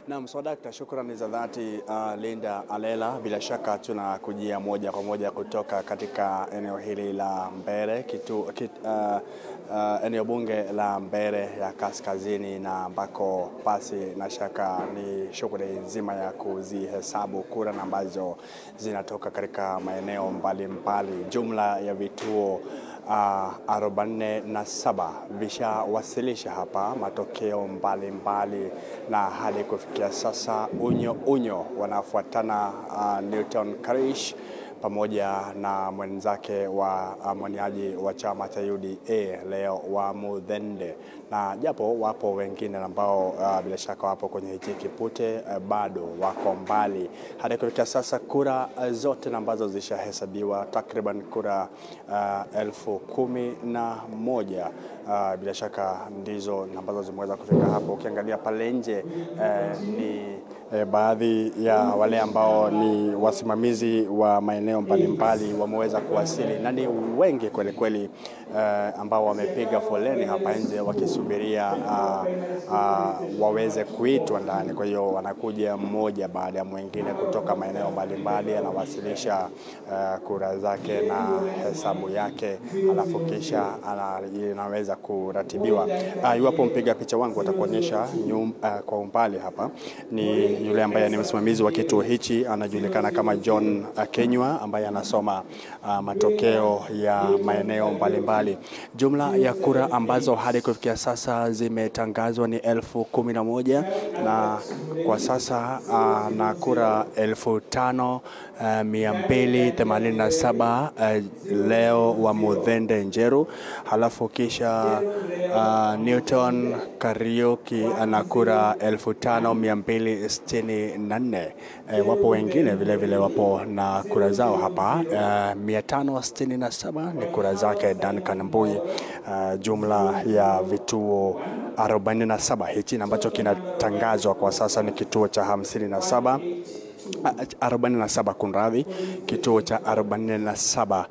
Na mswadakta, shukrani za dhati Linda Alela. Bila shaka tunakujia moja kwa moja kutoka katika eneo hili la Mbeere, eneo bunge la Mbeere ya Kaskazini, na ambako pasi na shaka ni shughuli nzima ya kuzihesabu kura na ambazo zinatoka katika maeneo mbalimbali. Jumla ya vituo 47 vishawasilisha hapa matokeo mbalimbali, na hadi kufikia sasa unyo wanafuatana Newton Karish pamoja na mwenzake wa mwaniaji wa chama cha UDA Leo wa Muthende, na japo wapo wengine ambao bila shaka wapo kwenye hiki kipute bado wako mbali. Hadi kufikia sasa kura zote ambazo zishahesabiwa takriban kura 10,011 bila shaka ndizo ambazo zimeweza kufika hapo. Ukiangalia pale nje ni baadhi ya wale ambao ni wasimamizi wa maeneo mbalimbali wameweza kuwasili, na ni wengi kweli kweli ambao wamepiga foleni hapa nje wakisubiria waweze kuitwa ndani. Kwa hiyo wanakuja mmoja baada ya mwingine kutoka maeneo mbalimbali, anawasilisha kura zake na hesabu yake, alafu kisha inaweza kuratibiwa. Iwapo mpiga picha wangu atakuonyesha kwa umbali hapa ni yule ambaye ni msimamizi wa kituo hichi, anajulikana kama John Kenywa, ambaye anasoma matokeo ya maeneo mbalimbali. Jumla ya kura ambazo hadi kufikia sasa zimetangazwa ni 1011, na kwa sasa na kura 5287 Leo wa Muthende Njeru, halafu kisha Newton Kariuki ana kura 5264. Wapo wengine vile vile wapo na kura zao hapa 567 ni kura zake Duncan Mbui. Jumla ya vituo 47 hichi ambacho kinatangazwa kwa sasa ni kituo cha 47 kunradhi, kituo cha 47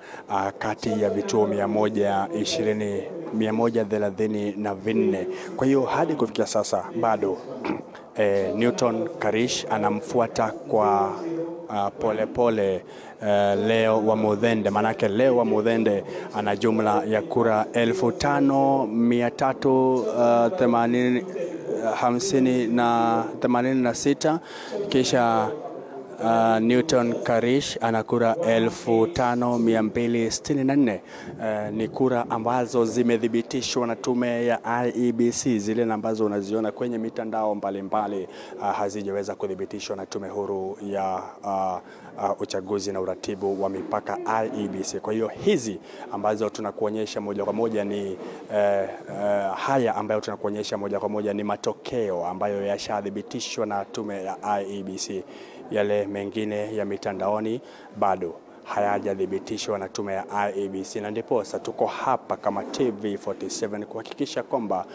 kati ya vituo 134. Kwa hiyo hadi kufikia sasa bado Newton Karish anamfuata kwa pole Leo wa Muthende. Manake Leo wa Muthende ana jumla ya kura 5386, kisha Newton Karish ana kura 5264. Ni kura ambazo zimethibitishwa na tume ya IEBC. Zile ambazo unaziona kwenye mitandao mbalimbali hazijaweza kuthibitishwa na tume huru ya uchaguzi na uratibu wa mipaka IEBC. Kwa hiyo hizi ambazo tunakuonyesha moja kwa moja ni haya ambayo tunakuonyesha moja kwa moja ni matokeo ambayo yashathibitishwa na tume ya IEBC. Yale mengine ya mitandaoni bado hayajathibitishwa na tume ya IEBC, na ndipo sasa tuko hapa kama TV47 kuhakikisha kwamba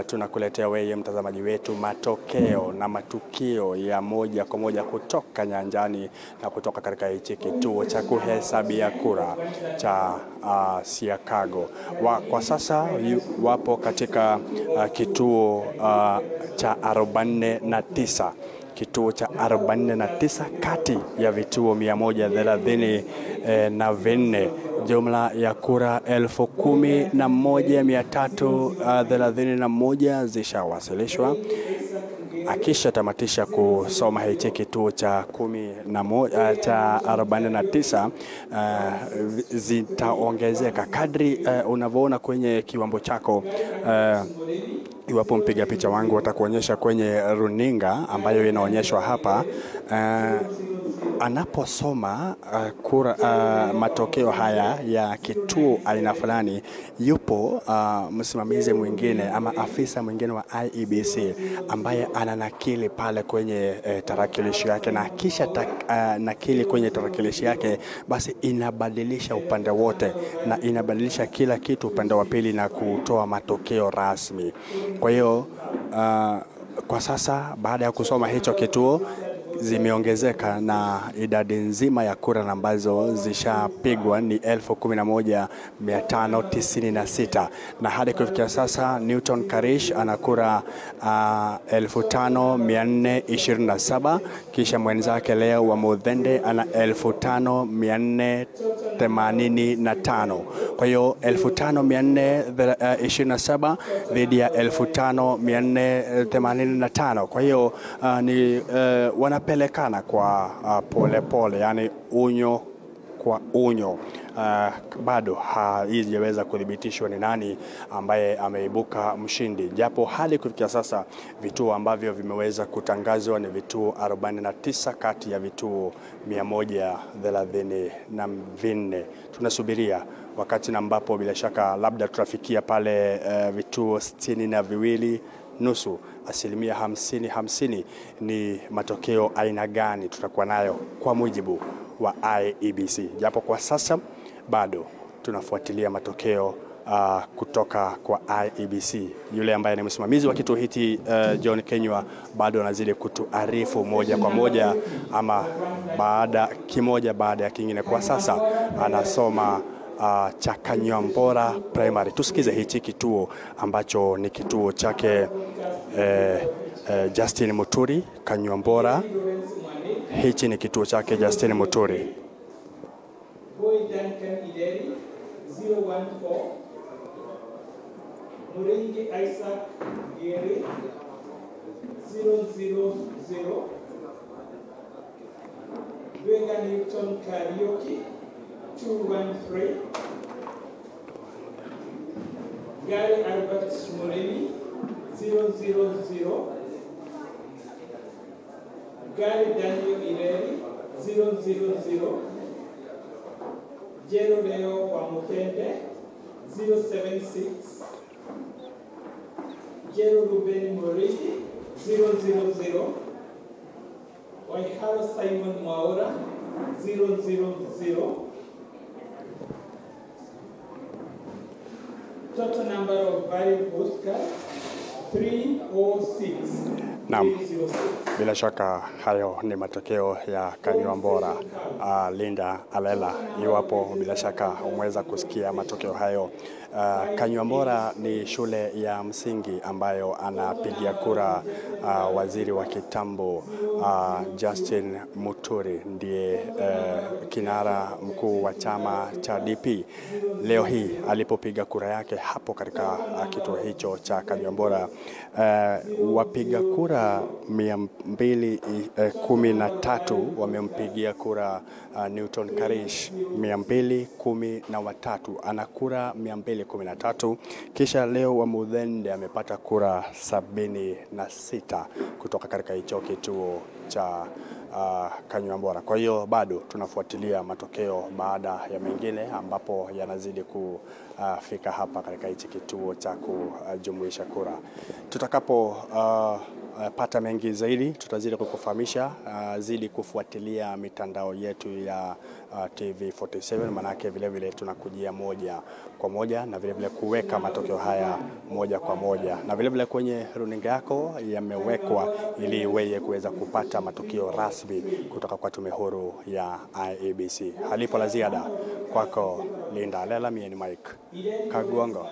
tunakuletea wewe mtazamaji wetu matokeo na matukio ya moja kwa moja kutoka nyanjani na kutoka katika hichi kituo cha kuhesabia kura cha Siakago. Kwa sasa wapo katika kituo cha 49, kituo cha 49 kati ya vituo 134. Jumla ya kura 11,331 zishawasilishwa. Akisha tamatisha kusoma hichi kituo cha 49 zitaongezeka kadri unavyoona kwenye kiwambo chako. Iwapo mpiga picha wangu watakuonyesha kwenye runinga ambayo inaonyeshwa hapa, anaposoma matokeo haya ya kituo aina fulani, yupo msimamizi mwingine ama afisa mwingine wa IEBC ambaye ananakili pale kwenye tarakilishi yake, na kisha nakili kwenye tarakilishi yake basi inabadilisha upande wote na inabadilisha kila kitu upande wa pili na kutoa matokeo rasmi. Kwa hiyo kwa sasa baada ya kusoma hicho kituo zimeongezeka na idadi nzima ya kura ambazo zishapigwa ni 11,596, na hadi kufikia sasa Newton Karish ana kura 5,427, kisha mwenzake Leo wa Muthende ana 5,485. Kwa hiyo 5,427 dhidi ya 5,485. Kwa hiyo ni wanapelekana kwa pole pole, yani unyo kwa unyo. Bado haijaweza kuthibitishwa ni nani ambaye ameibuka mshindi, japo hali kufikia sasa vituo ambavyo vimeweza kutangazwa ni vituo 49 kati ya vituo 134. Tunasubiria wakati ambapo bila shaka labda tutafikia pale vituo 62 nusu, asilimia 50-50 ni matokeo aina gani tutakuwa nayo kwa mujibu wa IEBC, japo kwa sasa bado tunafuatilia matokeo kutoka kwa IEBC. Yule ambaye ni msimamizi wa kituo hiki John Kenywa bado anazidi kutuarifu moja kwa moja, ama kimoja baada ya kingine. Kwa sasa anasoma cha Kanywambora Primary. Tusikize hichi kituo ambacho ni kituo chake Justin Muturi Kanywambora. Hichi ni kituo chake Justin Muturi. Muringi Isaac Gere 000. Dwenga Newton Karaoke 213. Gary Albert Moreni 000. Gary Daniel Ireri 000. Jero Leo wa Muthende 076. Jero Ruben Moriki 000. Waihara Simon Maura 000. Total number of valid votes cast 306. Naam, bila shaka hayo ni matokeo ya Kanywambora. Linda Alela, iwapo bila shaka umeweza kusikia matokeo hayo. Kanywambora ni shule ya msingi ambayo anapigia kura waziri wa kitambo Justin Muturi, ndiye kinara mkuu wa chama cha DP. Leo hii alipopiga kura yake hapo katika kituo hicho cha Kanywambora, wapiga kura 213 wamempigia kura Newton Karish 213, ana kura 213. Kisha Leo wa Muthende amepata kura 76 kutoka katika hicho kituo cha Kanywambora. Kwa hiyo bado tunafuatilia matokeo baada ya mengine ambapo yanazidi kufika hapa katika hichi kituo cha kujumuisha kura. Tutakapo pata mengi zaidi tutazidi kukufahamisha. Zidi kufuatilia mitandao yetu ya TV47, manake vile vile tunakujia moja kwa moja, na vile vile kuweka matokeo haya moja kwa moja, na vile vile kwenye runinga yako yamewekwa ili wewe kuweza kupata matokeo rasmi kutoka kwa tume huru ya IEBC. Halipo la ziada kwako Linda Alela, mimi ni Mike Kagwango.